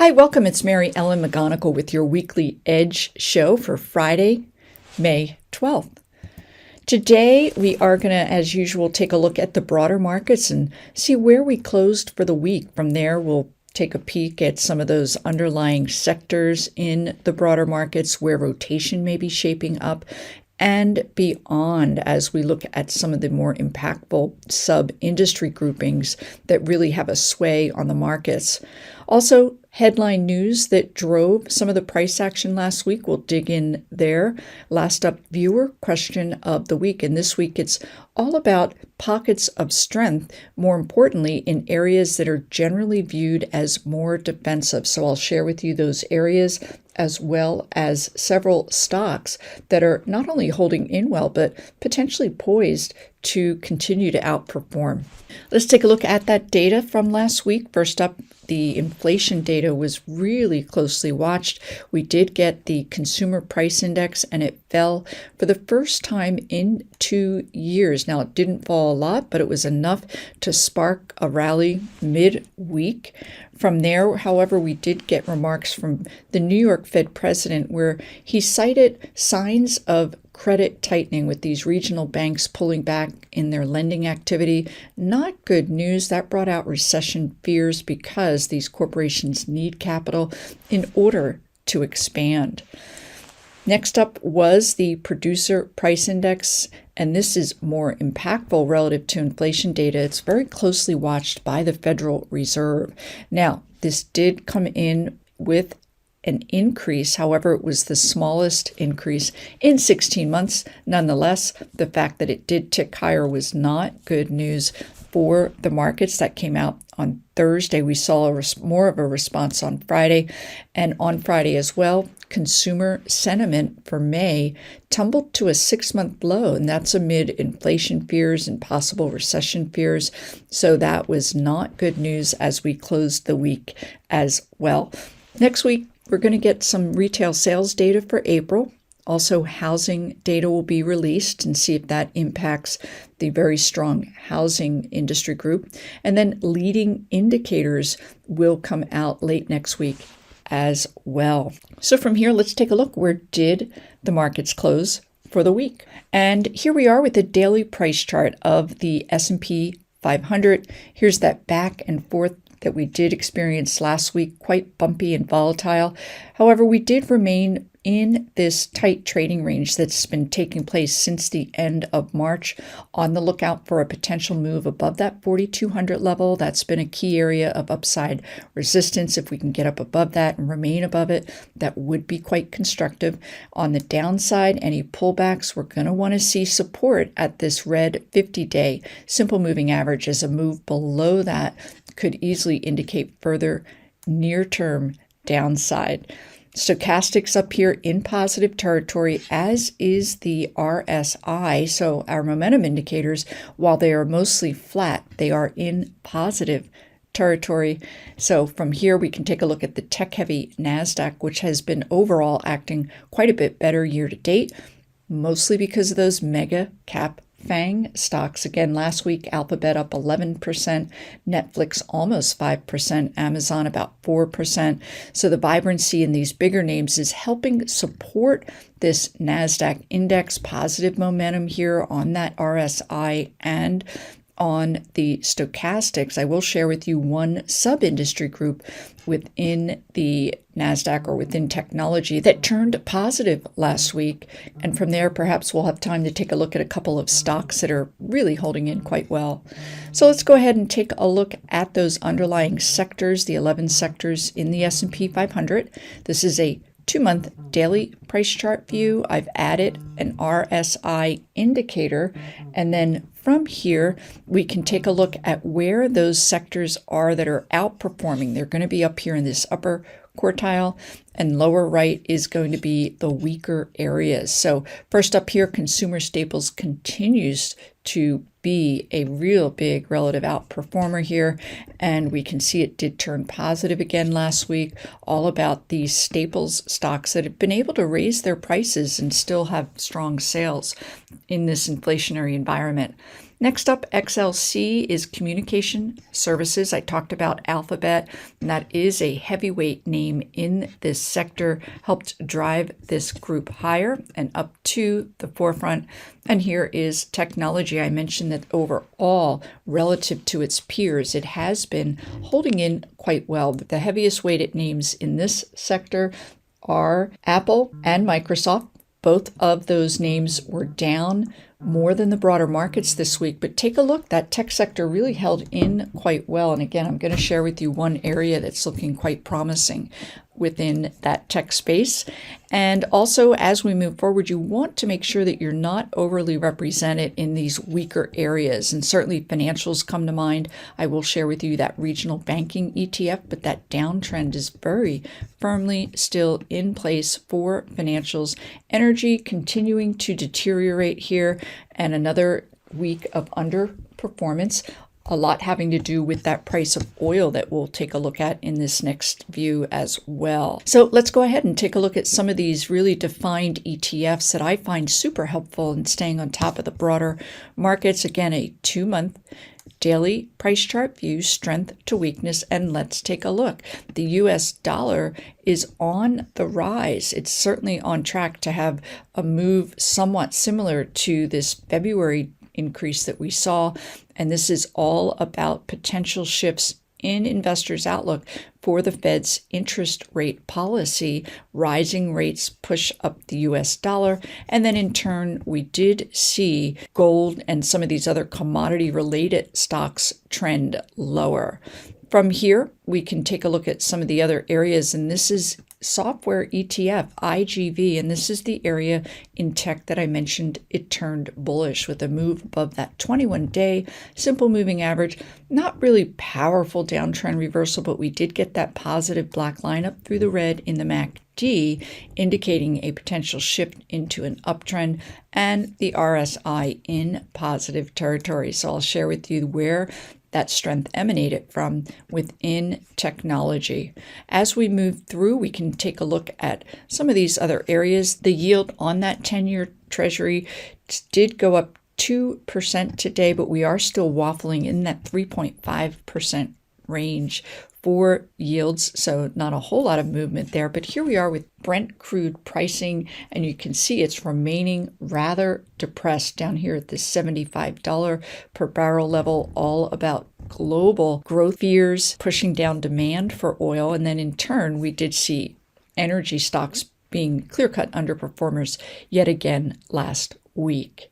Hi, welcome. It's Mary Ellen McGonigal with your weekly Edge show for Friday, May 12th. Today, we are going to, as usual, take a look at the broader markets and see where we closed for the week. From there, we'll take a peek at some of those underlying sectors in the broader markets where rotation may be shaping up and beyond as we look at some of the more impactful sub-industry groupings that really have a sway on the markets. Also, headline news that drove some of the price action last week. We'll dig in there. Last up, viewer question of the week. And this week, it's all about pockets of strength, more importantly, in areas that are generally viewed as more defensive. So I'll share with you those areas as well as several stocks that are not only holding in well, but potentially poised to continue to outperform. Let's take a look at that data from last week. First up, the inflation data was really closely watched. We did get the consumer price index and it fell for the first time in 2 years. Now, it didn't fall a lot, but it was enough to spark a rally mid-week. From there, however, we did get remarks from the New York Fed president where he cited signs of credit tightening with these regional banks pulling back in their lending activity. Not good news. That brought out recession fears because these corporations need capital in order to expand. Next up was the producer price index, and this is more impactful relative to inflation data. It's very closely watched by the Federal Reserve. Now, this did come in with an increase. However, it was the smallest increase in 16 months. Nonetheless, the fact that it did tick higher was not good news for the markets. That came out on Thursday. We saw more of a response on Friday. And on Friday as well, consumer sentiment for May tumbled to a 6-month low, and that's amid inflation fears and possible recession fears. So that was not good news as we closed the week as well. Next week, we're going to get some retail sales data for April. Also, housing data will be released and see if that impacts the very strong housing industry group. And then leading indicators will come out late next week as well. So from here, let's take a look. Where did the markets close for the week? And here we are with the daily price chart of the S&P 500. Here's that back and forth that we did experience last week, quite bumpy and volatile. However, we did remain in this tight trading range that's been taking place since the end of March, on the lookout for a potential move above that 4,200 level. That's been a key area of upside resistance. If we can get up above that and remain above it, that would be quite constructive. On the downside, any pullbacks, we're going to want to see support at this red 50-day simple moving average. As a move below that could easily indicate further near-term downside. Stochastics up here in positive territory, as is the RSI. So our momentum indicators, while they are mostly flat, they are in positive territory. So from here, we can take a look at the tech-heavy NASDAQ, which has been overall acting quite a bit better year to date, mostly because of those mega cap FANG stocks. Again, last week, Alphabet up 11%, Netflix almost 5%, Amazon about 4%. So the vibrancy in these bigger names is helping support this NASDAQ index, positive momentum here on that RSI and on the stochastics. I will share with you one sub-industry group within the NASDAQ or within technology that turned positive last week. And from there, perhaps we'll have time to take a look at a couple of stocks that are really holding in quite well. So let's go ahead and take a look at those underlying sectors, the 11 sectors in the S&P 500. This is a 2-month daily price chart view. I've added an RSI indicator, and then from here, we can take a look at where those sectors are that are outperforming. They're going to be up here in this upper quartile, and lower right is going to be the weaker areas. So first up here, consumer staples continues to be a real big relative outperformer here, and we can see it did turn positive again last week. All about these staples stocks that have been able to raise their prices and still have strong sales in this inflationary environment. Next up, XLC is communication services. I talked about Alphabet, and that is a heavyweight name in this sector, helped drive this group higher and up to the forefront. And here is technology. I mentioned that overall, relative to its peers, it has been holding in quite well. The heaviest weighted names in this sector are Apple and Microsoft. Both of those names were down more than the broader markets this week, but take a look. That tech sector really held in quite well. And again, I'm going to share with you one area that's looking quite promising within that tech space. And also, as we move forward, you want to make sure that you're not overly represented in these weaker areas. And certainly financials come to mind. I will share with you that regional banking ETF, but that downtrend is very firmly still in place for financials. Energy continuing to deteriorate here, and another week of underperformance. A lot having to do with that price of oil that we'll take a look at in this next view as well. So let's go ahead and take a look at some of these really defined ETFs that I find super helpful in staying on top of the broader markets. Again, a 2-month daily price chart view, strength to weakness, and let's take a look. The US dollar is on the rise. It's certainly on track to have a move somewhat similar to this February increase that we saw. And this is all about potential shifts in investors' outlook for the Fed's interest rate policy. Rising rates push up the US dollar. And then in turn, we did see gold and some of these other commodity-related stocks trend lower. From here, we can take a look at some of the other areas, and this is software ETF, IGV, and this is the area in tech that I mentioned it turned bullish with a move above that 21-day simple moving average. Not really powerful downtrend reversal, but we did get that positive black line up through the red in the MACD, indicating a potential shift into an uptrend, and the RSI in positive territory. So I'll share with you where that strength emanated from within technology. As we move through, we can take a look at some of these other areas. The yield on that 10-year treasury did go up 2% today, but we are still waffling in that 3.5% range for yields, so not a whole lot of movement there. But here we are with Brent crude pricing, and you can see it's remaining rather depressed down here at the $75 per barrel level, all about global growth fears pushing down demand for oil. And then in turn, we did see energy stocks being clear-cut underperformers yet again last week.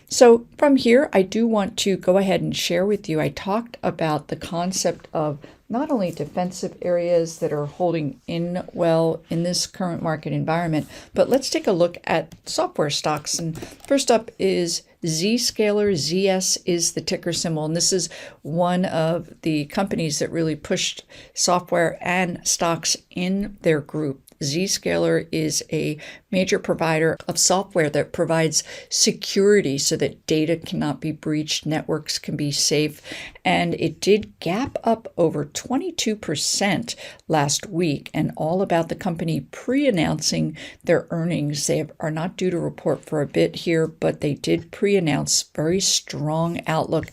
So from here, I do want to go ahead and share with you, I talked about the concept of not only defensive areas that are holding in well in this current market environment, but let's take a look at software stocks. And first up is Zscaler. ZS is the ticker symbol, and this is one of the companies that really pushed software and stocks in their group. Zscaler is a major provider of software that provides security so that data cannot be breached, networks can be safe, and it did gap up over 22% last week, and all about the company pre-announcing their earnings. They are not due to report for a bit here, but they did pre-announce very strong outlook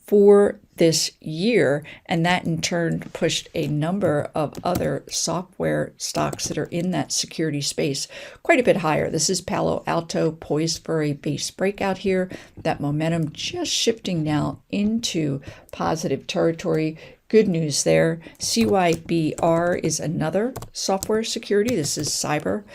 for this year, and that in turn pushed a number of other software stocks that are in that security space quite a bit higher. This is Palo Alto, poised for a base breakout here. That momentum just shifting now into positive territory. Good news there. CYBR is another software security. This is CyberArk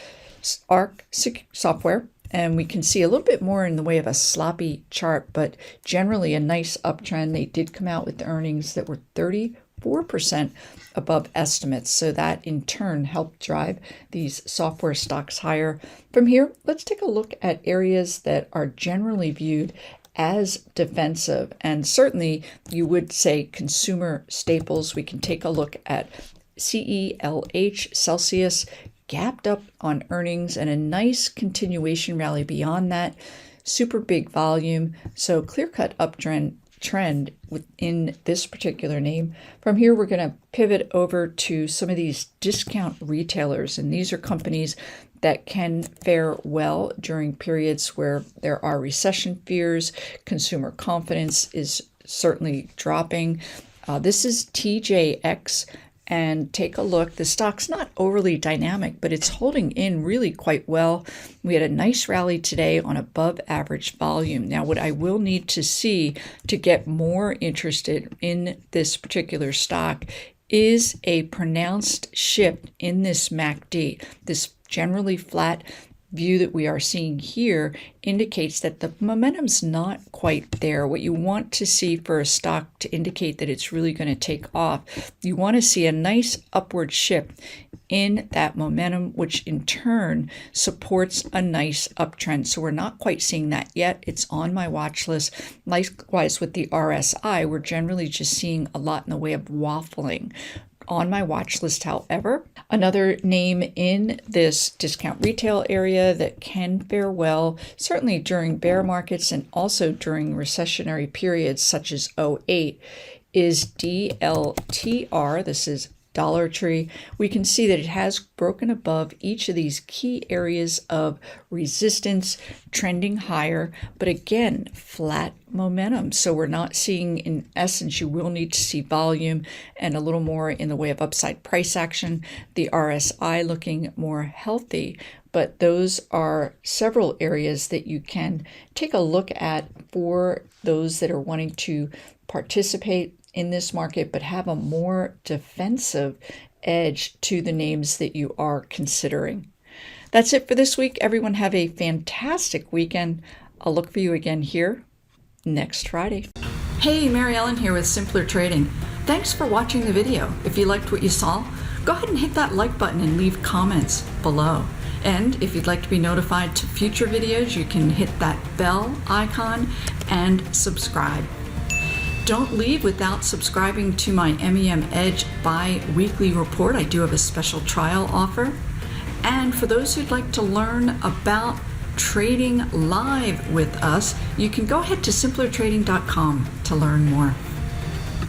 software. And we can see a little bit more in the way of a sloppy chart, but generally a nice uptrend. They did come out with the earnings that were 34% above estimates. So that in turn helped drive these software stocks higher. From here, let's take a look at areas that are generally viewed as defensive. And certainly you would say consumer staples. We can take a look at CELH, Celsius, gapped up on earnings, and a nice continuation rally beyond that. Super big volume, so clear-cut uptrend trend within this particular name. From here, we're going to pivot over to some of these discount retailers, and these are companies that can fare well during periods where there are recession fears, consumer confidence is certainly dropping. This is TJX. And take a look. The stock's not overly dynamic, but it's holding in really quite well. We had a nice rally today on above average volume. Now, what I will need to see to get more interested in this particular stock is a pronounced shift in this MACD. This generally flat view that we are seeing here indicates that the momentum's not quite there. What you want to see for a stock to indicate that it's really going to take off, you want to see a nice upward shift in that momentum, which in turn supports a nice uptrend. So we're not quite seeing that yet. It's on my watch list. Likewise with the RSI, we're generally just seeing a lot in the way of waffling on my watch list. However, another name in this discount retail area that can fare well, certainly during bear markets and also during recessionary periods such as '08, is DLTR. This is Dollar Tree. We can see that it has broken above each of these key areas of resistance, trending higher, but again, flat momentum. So we're not seeing, in essence, you will need to see volume and a little more in the way of upside price action. The RSI looking more healthy, but those are several areas that you can take a look at for those that are wanting to participate in this market, but have a more defensive edge to the names that you are considering. That's it for this week. Everyone have a fantastic weekend. I'll look for you again here next Friday. Hey, Mary Ellen here with Simpler Trading. Thanks for watching the video. If you liked what you saw, go ahead and hit that like button and leave comments below. And if you'd like to be notified to future videos, you can hit that bell icon and subscribe. Don't leave without subscribing to my MEM Edge bi-weekly report. I do have a special trial offer. And for those who'd like to learn about trading live with us, you can go ahead to simplertrading.com to learn more.